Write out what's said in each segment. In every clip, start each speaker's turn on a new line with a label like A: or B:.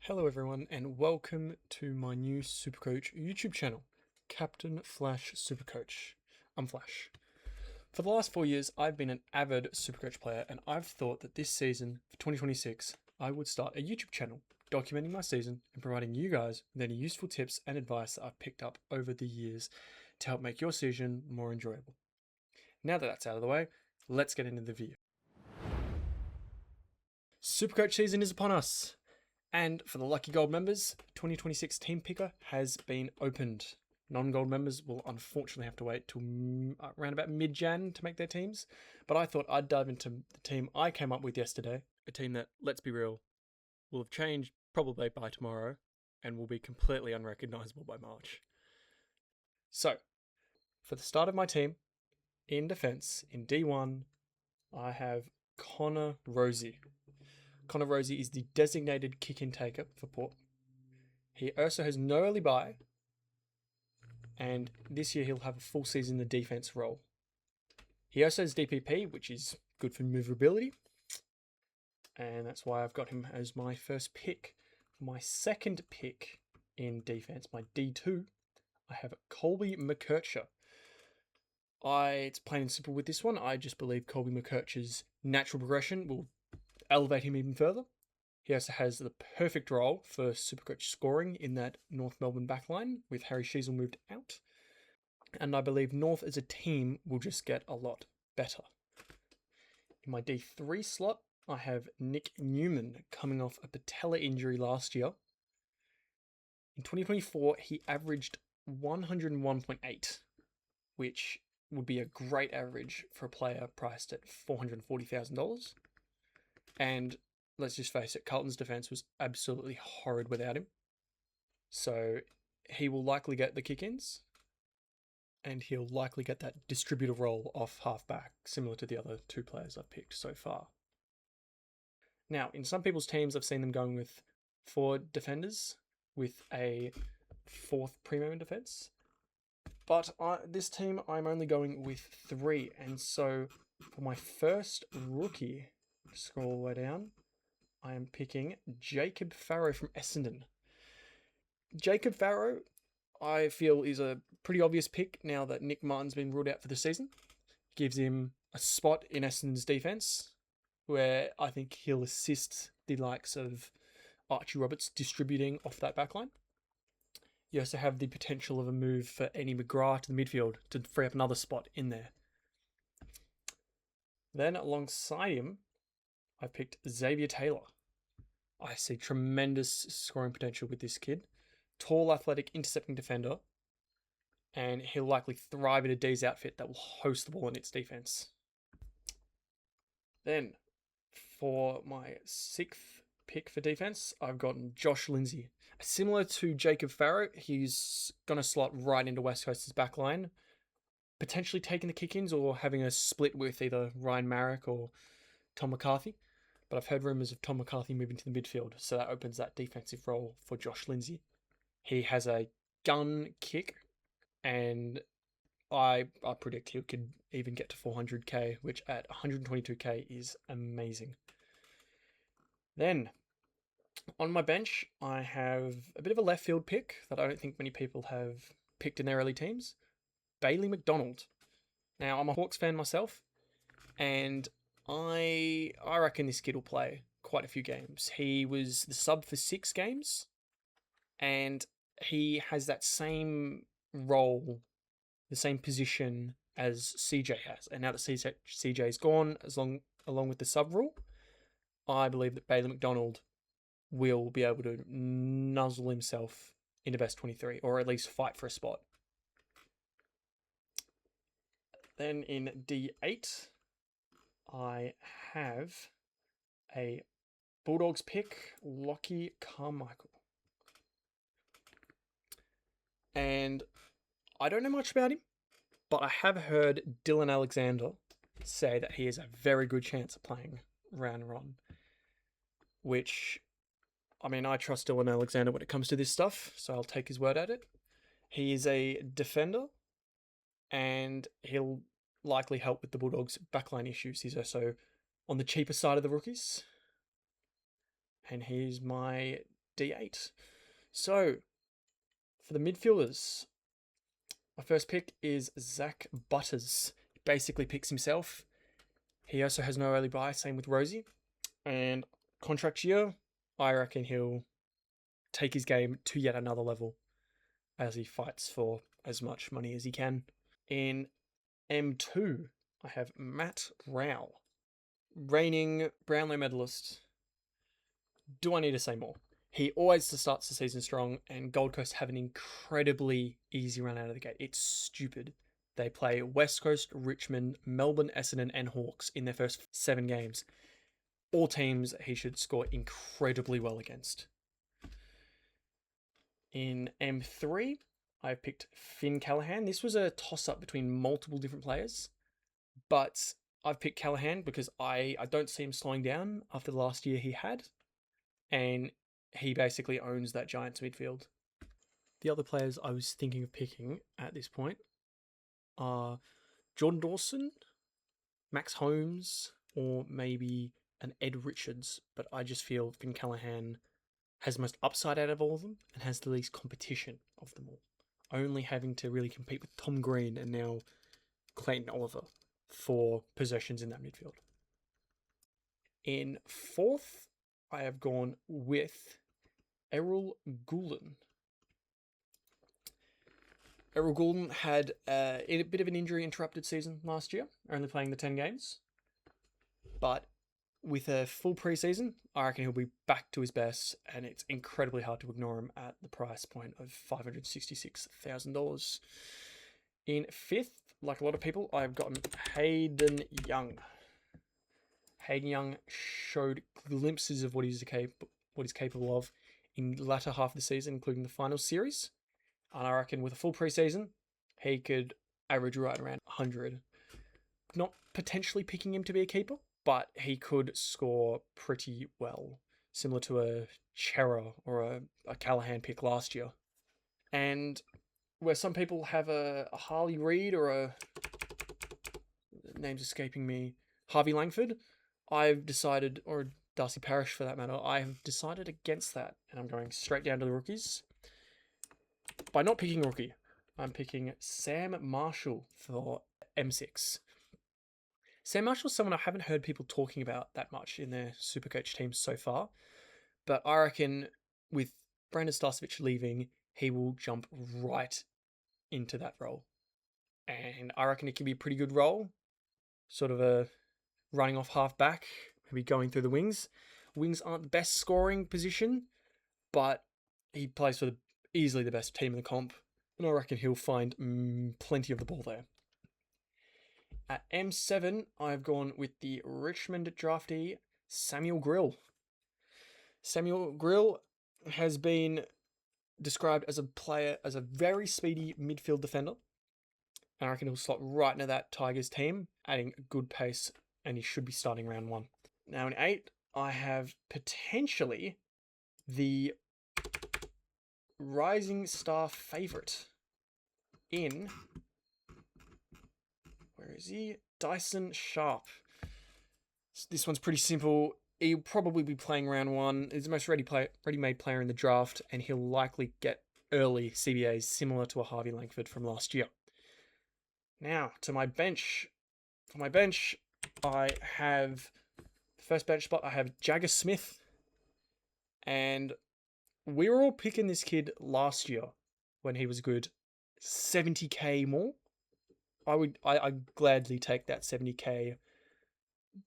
A: Hello everyone and welcome to my new SuperCoach YouTube channel, Captain Flash SuperCoach. I'm Flash. For the last 4 years I've been an avid SuperCoach player and I've thought that this season for 2026 I would start a YouTube channel documenting my season and providing you guys with any useful tips and advice that I've picked up over the years to help make your season more enjoyable. Now that that's out of the way, let's get into the video. SuperCoach season is upon us. And for the lucky gold members, 2026 team picker has been opened. Non-gold members will unfortunately have to wait till around about mid-Jan to make their teams. But I thought I'd dive into the team I came up with yesterday. A team that, let's be real, will have changed probably by tomorrow and will be completely unrecognisable by March. So, for the start of my team, in defence, in D1, I have Connor Rosie. Connor Rosie is the designated kick-in taker for Port. He also has no early bye, and this year he'll have a full season in the defense role. He also has DPP, which is good for maneuverability, and that's why I've got him as my first pick. For my second pick in defense, my D2, I have Colby McKercher. It's plain and simple with this one. I just believe Colby McKercher's natural progression will elevate him even further. He also has the perfect role for SuperCoach scoring in that North Melbourne backline with Harry Sheasel moved out. And I believe North as a team will just get a lot better. In my D3 slot, I have Nick Newman coming off a patella injury last year. In 2024, he averaged 101.8, which would be a great average for a player priced at $440,000. And let's just face it, Carlton's defence was absolutely horrid without him. So he will likely get the kick-ins and he'll likely get that distributor role off half-back, similar to the other two players I've picked so far. Now, in some people's teams, I've seen them going with 4 defenders with a 4th premium defence. But this team, I'm only going with 3. And so for my first rookie, scroll all the way down, I am picking Jacob Farrow from Essendon. Jacob Farrow, I feel, is a pretty obvious pick now that Nick Martin's been ruled out for the season. Gives him a spot in Essendon's defence where I think he'll assist the likes of Archie Roberts distributing off that backline. You also have the potential of a move for Eddie McGrath to the midfield to free up another spot in there. Then alongside him, I picked Xavier Taylor. I see tremendous scoring potential with this kid. Tall, athletic, intercepting defender. And he'll likely thrive in a D's outfit that will host the ball in its defense. Then, for my 6th pick for defense, I've gotten Josh Lindsay. Similar to Jacob Farrow, he's going to slot right into West Coast's backline, potentially taking the kick-ins or having a split with either Ryan Marrick or Tom McCarthy. But I've heard rumours of Tom McCarthy moving to the midfield, so that opens that defensive role for Josh Lindsay. He has a gun kick, and I predict he could even get to 400k, which at 122k is amazing. Then, on my bench, I have a bit of a left field pick that I don't think many people have picked in their early teams. Bailey McDonald. Now, I'm a Hawks fan myself, and I reckon this kid will play quite a few games. He was the sub for 6 games, and he has that same role, the same position as CJ has. And now that CJ's gone, along with the sub rule, I believe that Bailey McDonald will be able to nuzzle himself into best 23, or at least fight for a spot. Then in D8, I have a Bulldogs pick, Lockie Carmichael. And I don't know much about him, but I have heard Dylan Alexander say that he has a very good chance of playing round 1. Which, I mean, I trust Dylan Alexander when it comes to this stuff, so I'll take his word at it. He is a defender, and he'll likely help with the Bulldogs' backline issues. He's also on the cheaper side of the rookies. And he's my D8. So, for the midfielders, my first pick is Zach Butters. He basically picks himself. He also has no early buy, same with Rosie. And contract year, I reckon he'll take his game to yet another level as he fights for as much money as he can. In M2, I have Matt Rao, reigning Brownlow medalist. Do I need to say more? He always starts the season strong, and Gold Coast have an incredibly easy run out of the gate. It's stupid. They play West Coast, Richmond, Melbourne, Essendon, and Hawks in their first 7 games. All teams he should score incredibly well against. In M3, I picked Finn Callaghan. This was a toss-up between multiple different players, but I've picked Callaghan because I don't see him slowing down after the last year he had, and he basically owns that Giants midfield. The other players I was thinking of picking at this point are Jordan Dawson, Max Holmes, or maybe an Ed Richards, but I just feel Finn Callaghan has the most upside out of all of them and has the least competition of them all, only having to really compete with Tom Green and now Clayton Oliver for possessions in that midfield. In 4th, I have gone with Errol Gulen. Errol Gulen had a bit of an injury-interrupted season last year, only playing the 10 games. But with a full preseason, I reckon he'll be back to his best, and it's incredibly hard to ignore him at the price point of $566,000. In 5th, like a lot of people, I've gotten Hayden Young. Hayden Young showed glimpses of what he's capable of in the latter half of the season, including the final series. And I reckon with a full preseason, he could average right around 100. Not potentially picking him to be a keeper, but he could score pretty well, similar to a Chera or a Callaghan pick last year. And where some people have a Harley Reid or a... name's escaping me, Harvey Langford, I've decided, or Darcy Parish for that matter, I've decided against that, and I'm going straight down to the rookies. By not picking a rookie, I'm picking Sam Marshall for M6. Sam Marshall's someone I haven't heard people talking about that much in their SuperCoach teams so far, but I reckon with Brandon Starcevich leaving, he will jump right into that role. And I reckon it can be a pretty good role, sort of a running off half back, maybe going through the wings. Wings aren't the best scoring position, but he plays for easily the best team in the comp, and I reckon he'll find plenty of the ball there. At M7, I've gone with the Richmond draftee, Samuel Grill. Samuel Grill has been described as a very speedy midfield defender, and I reckon he'll slot right into that Tigers team, adding a good pace, and he should be starting round 1. Now in 8, I have potentially the rising star favourite in... where is he? Dyson Sharp. This one's pretty simple. He'll probably be playing round 1. He's the most ready-made player in the draft, and he'll likely get early CBAs similar to a Harvey Langford from last year. Now, to my bench. For my bench, I have... the first bench spot, I have Jagger Smith. And we were all picking this kid last year when he was good. 70k more. I'd gladly take that 70k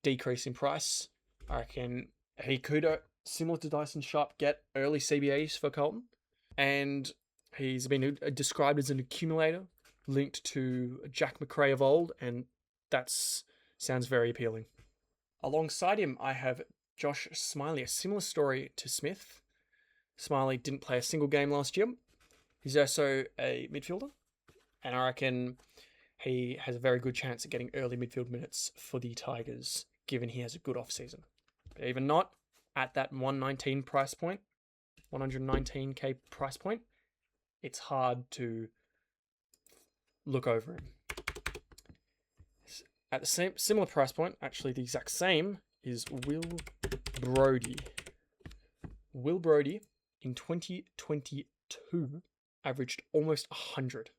A: decrease in price. I reckon he could, similar to Dyson Sharp, get early CBAs for Carlton. And he's been described as an accumulator linked to Jack McRae of old, and that sounds very appealing. Alongside him, I have Josh Smiley, a similar story to Smith. Smiley didn't play a single game last year. He's also a midfielder, and I reckon he has a very good chance at getting early midfield minutes for the Tigers, given he has a good off-season. But even not, at that 119 price point, 119k price point, it's hard to look over him. At the similar price point, actually the exact same, is Will Brodie. Will Brodie in 2022 averaged almost 100.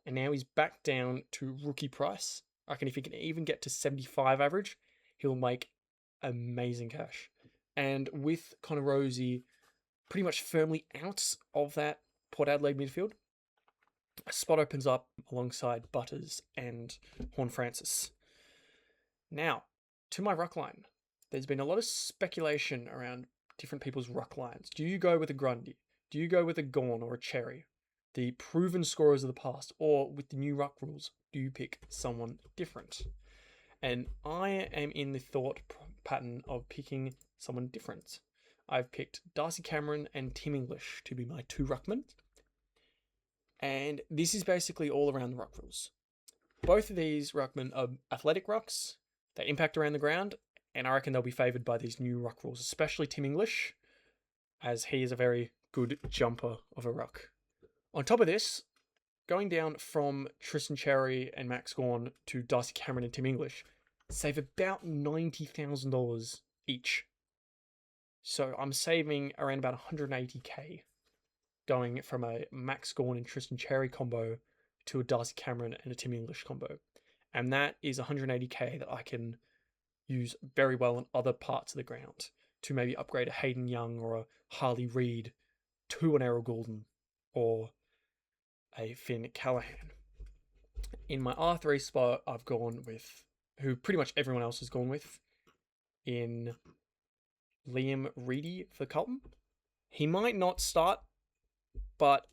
A: And now he's back down to rookie price. I reckon if he can even get to 75 average, he'll make amazing cash. And with Connor Rosie pretty much firmly out of that Port Adelaide midfield, a spot opens up alongside Butters and Horn Francis. Now, to my ruck line. There's been a lot of speculation around different people's ruck lines. Do you go with a Grundy? Do you go with a Gorn or a Cherry? The proven scorers of the past, or with the new ruck rules, do you pick someone different? And I am in the thought pattern of picking someone different. I've picked Darcy Cameron and Tim English to be my two ruckmen. And this is basically all around the ruck rules. Both of these ruckmen are athletic rucks. They impact around the ground, and I reckon they'll be favoured by these new ruck rules, especially Tim English, as he is a very good jumper of a ruck. On top of this, going down from Tristan Cherry and Max Gawn to Darcy Cameron and Tim English, save about $90,000 each. So I'm saving around about 180k going from a Max Gawn and Tristan Cherry combo to a Darcy Cameron and a Tim English combo. And that is 180k that I can use very well in other parts of the ground to maybe upgrade a Hayden Young or a Harley Reid to an Errol Goulden or a Finn Callahan. In my R3 spot, I've gone with who pretty much everyone else has gone with in Liam Reedy for Carlton. He might not start, but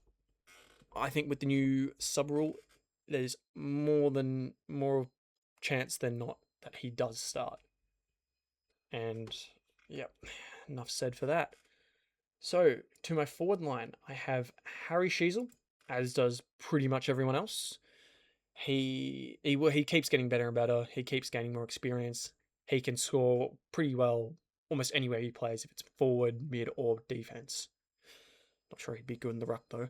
A: I think with the new sub rule, there's more chance than not that he does start. And yep, enough said for that. So to my forward line, I have Harry Sheasel, as does pretty much everyone else. He keeps getting better and better. He keeps gaining more experience. He can score pretty well almost anywhere he plays, if it's forward, mid, or defense. Not sure he'd be good in the ruck though.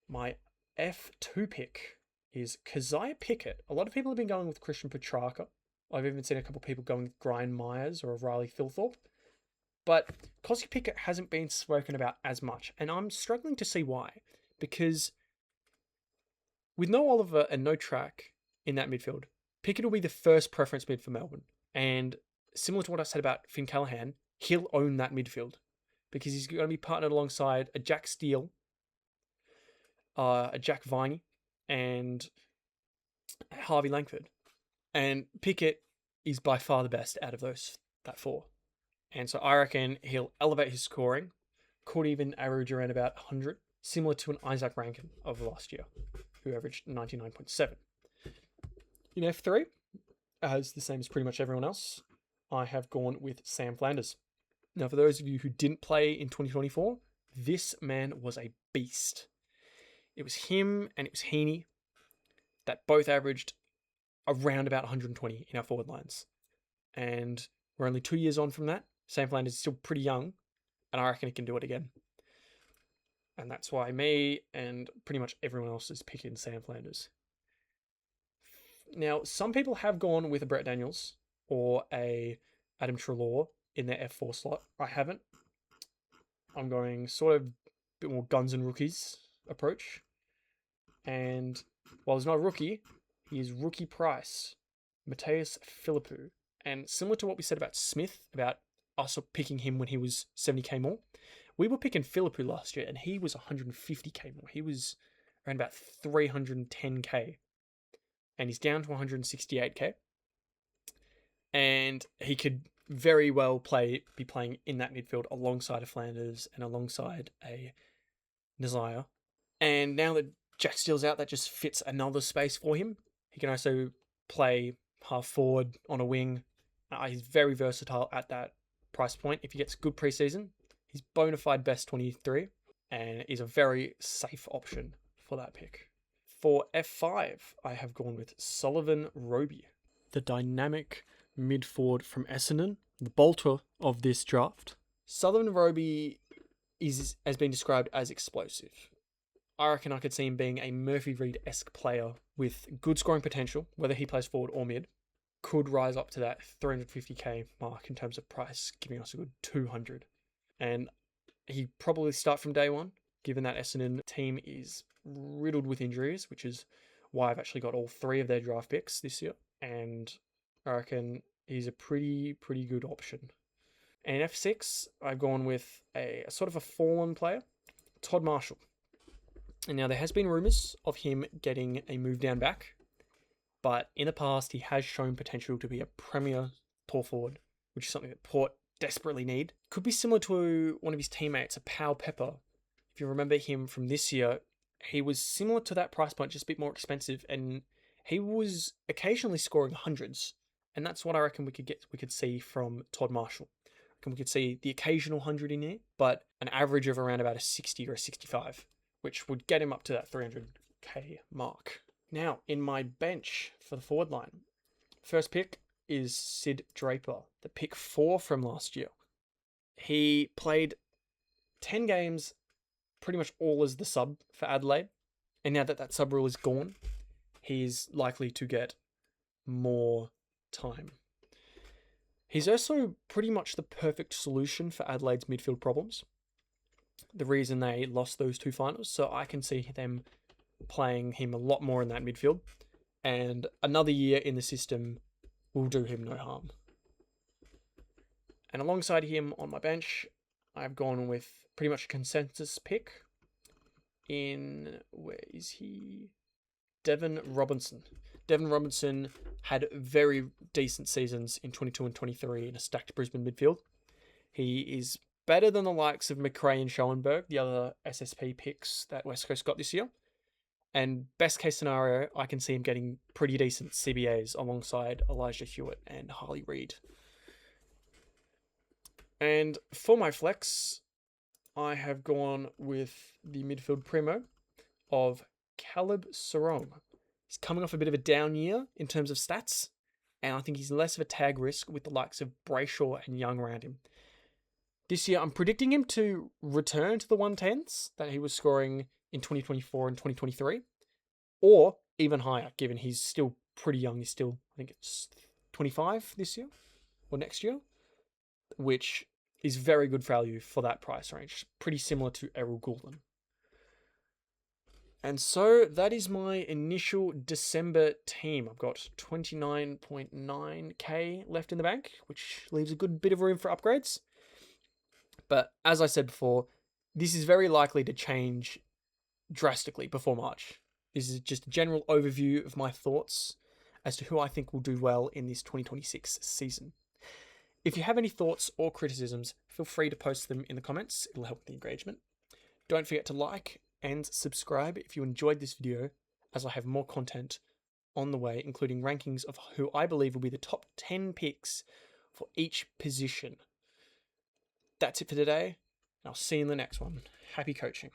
A: My F2 pick is Keziah Pickett. A lot of people have been going with Christian Petrarca. I've even seen a couple of people going with Brian Myers or Riley Thilthorpe. But Keziah Pickett hasn't been spoken about as much, and I'm struggling to see why. Because with no Oliver and no Track in that midfield, Pickett will be the first preference mid for Melbourne. And similar to what I said about Finn Callahan, he'll own that midfield because he's going to be partnered alongside a Jack Steele, a Jack Viney, and Harvey Langford. And Pickett is by far the best out of that four. And so I reckon he'll elevate his scoring, could even average around about 100, similar to an Isaac Rankin of last year, who averaged 99.7. In F3, as the same as pretty much everyone else, I have gone with Sam Flanders. Now, for those of you who didn't play in 2024, this man was a beast. It was him and it was Heaney that both averaged around about 120 in our forward lines. And we're only 2 years on from that. Sam Flanders is still pretty young, and I reckon he can do it again. And that's why me and pretty much everyone else is picking Sam Flanders. Now, some people have gone with a Brett Daniels or a Adam Treloar in their F4 slot. I haven't. I'm going sort of a bit more guns and rookies approach. And while he's not a rookie, he is rookie price, Mateus Philippou. And similar to what we said about Smith, about us picking him when he was 70k more, we were picking Philippou last year and he was 150k more. He was around about 310k. And he's down to 168k. And he could very well be playing in that midfield alongside a Flanders and alongside a Nazaya. And now that Jack Steele's out, that just fits another space for him. He can also play half forward on a wing. He's very versatile at that price point. If he gets good preseason, he's bona fide best 23 and is a very safe option for that pick. For F5, I have gone with Sullivan Roby, the dynamic mid forward from Essendon, the bolter of this draft. Sullivan Roby has been described as explosive. I reckon I could see him being a Murphy Reid-esque player with good scoring potential, whether he plays forward or mid. Could rise up to that 350k mark in terms of price, giving us a good 200. And He probably start from day one, given that Essendon team is riddled with injuries, which is why I've actually got all 3 of their draft picks this year. And I reckon he's a pretty good option. And in F6, I've gone with a sort of a fallen player, Todd Marshall. And now there has been rumours of him getting a move down back, but in the past he has shown potential to be a premier tall forward, which is something that Port desperately need. Could be similar to one of his teammates, a Powell Pepper. If you remember him from this year, he was similar to that price point, just a bit more expensive, and he was occasionally scoring hundreds. And that's what I reckon we could see from Todd Marshall. I reckon we could see the occasional 100 in here, but an average of around about a 60 or a 65, which would get him up to that 300k mark. Now, in my bench for the forward line, first pick is Sid Draper, the pick 4 from last year. He played 10 games, pretty much all as the sub for Adelaide. And now that sub rule is gone, he's likely to get more time. He's also pretty much the perfect solution for Adelaide's midfield problems. The reason they lost those 2 finals, so I can see them playing him a lot more in that midfield. And another year in the system will do him no harm. And alongside him on my bench, I've gone with pretty much a consensus pick in, where is he? Devon Robinson. Devon Robinson had very decent seasons in 22 and 23 in a stacked Brisbane midfield. He is better than the likes of McRae and Schoenberg, the other SSP picks that West Coast got this year. And best case scenario, I can see him getting pretty decent CBAs alongside Elijah Hewitt and Harley Reid. And for my flex, I have gone with the midfield primo of Caleb Sarong. He's coming off a bit of a down year in terms of stats, and I think he's less of a tag risk with the likes of Brayshaw and Young around him. This year, I'm predicting him to return to the 110s that he was scoring in 2024 and 2023, or even higher, given he's still pretty young. He's still, I think it's 25 this year, or next year, which is very good value for that price range. Pretty similar to Errol Goulden. And so that is my initial December team. I've got 29.9k left in the bank, which leaves a good bit of room for upgrades. But as I said before, this is very likely to change drastically before March. This is just a general overview of my thoughts as to who I think will do well in this 2026 season. If you have any thoughts or criticisms, feel free to post them in the comments. It'll help with the engagement. Don't forget to like and subscribe if you enjoyed this video, as I have more content on the way, including rankings of who I believe will be the top 10 picks for each position. That's it for today, and I'll see you in the next one. Happy coaching.